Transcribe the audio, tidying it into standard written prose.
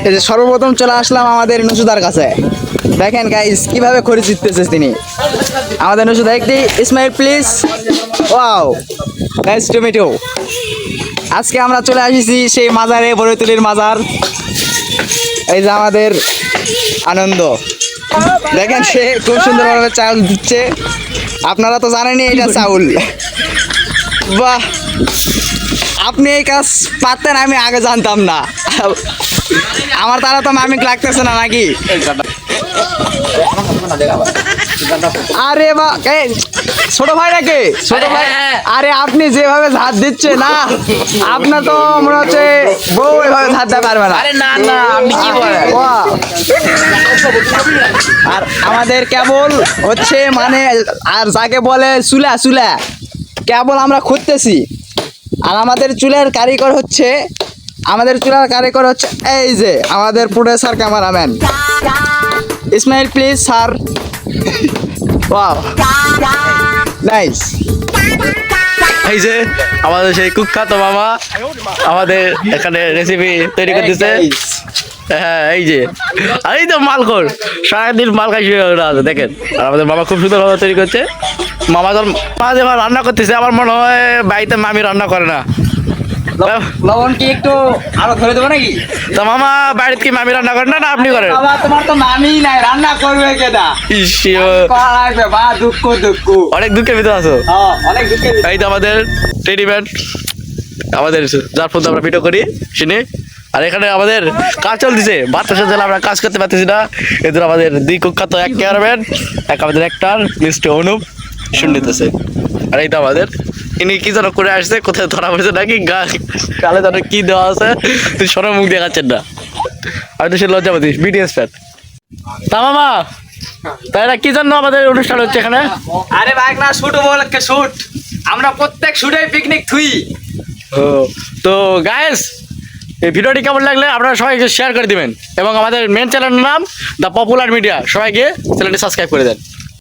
এই যে সর্বপ্রথম চলে আসলাম আমাদের নুসুদার কাছে। দেখেন গাইস কিভাবে খড়ি জিততেছে তিনি। আমাদের নুসুদা একটি smile please. Wow, nice to meet you. আজকে আমরা চলে আসিছি সেই মাজারে, বড়ইতুলির মাজার। এই যে আমাদের আনন্দ, দেখেন সে খুব সুন্দরভাবে চাউল দিচ্ছে। আপনারা তো জানেনই এটা চাউল। বাহ, আপনি এই কাজ পারতেন, আমি আগে জানতাম না। আমার তারা তো মামিক লাগতেছে না নাকি? আরে বা ছোট ভাই নাকি? ছোট ভাই, আরে আপনি যেভাবে ঝাঁট দিচ্ছে না, আপনার তো মনে হচ্ছে বউ এভাবে ঝাঁট দিতে পারবে না। আরে না না, আপনি কি বলেন? বাহ। আর আমাদের কেবল হচ্ছে মানে, আর যাকে বলে চুলা চুলা, কেবল আমরা খুঁজতেছি। আর আমাদের চুলের কারিগর হচ্ছে, এই যে আমাদের producer cameraman Ismail please sir. Wow, nice. এই যে আমাদের সেই কুখ্যাত মামা আমাদের এখানে রেসিপি তৈরি করতেছে। হ্যাঁ, এই তো মালখোর, সারাদিন মাল খাই আছে দেখেন। আর আমাদের মামা খুব সুন্দরভাবে তৈরি করছে। মামা যখন রান্না করতেছে, আমার মনে হয় বাড়িতে মামি রান্না করে না। লবণ কি একটু আরো ধরে দেবো নাকি? তো মামা বাড়িতে কি মামি রান্না করেন না আপনি করেন? বাবা, তোমার তো মামি নাই, রান্না করবে কেডা? করা লাগবে বা, দুঃখ দুঃখ, অনেক দুঃখের ভিতরে আছো। অনেক দুঃখের। এই তো আমাদের টেডিম্যান, আমাদের যার ফোন আমরা ভিডিও করি শুনে। আর এখানে আমাদের কাজ চলতেছে, বাচ্চার সাথে আমরা কাজ করতে পারতেছি না। এদের আমাদের দুই কুখ্যাত, এক ক্যামেরাম্যান, এক আমাদের অ্যাক্টর মিস্টার অনুপ শুনতেছে। আর এই তো আমাদের ইনি কি যেন করে আসছে, কোথায় ধরা পড়েছে নাকি, গালে যেন কি দেওয়া আছে, তুই সরে মুখ দেখাচ্ছেন না। আমি তো সে লজ্জাপতি বিটিএস ফ্যান। তা মামা, তাই না কি জন্য আমাদের অনুষ্ঠান হচ্ছে এখানে? আরে ভাই না, শুট উপলক্ষে শুট। আমরা প্রত্যেক শুটে পিকনিক থুই। ও, তো গাইস, এই ভিডিওটি কেমন লাগলে আপনারা সবাইকে শেয়ার করে দিবেন এবং আমাদের মেন চ্যানেলের নাম দ্য পপুলার মিডিয়া, সবাইকে চ্যানেলটি সাবস্ক্রাইব করে দেন।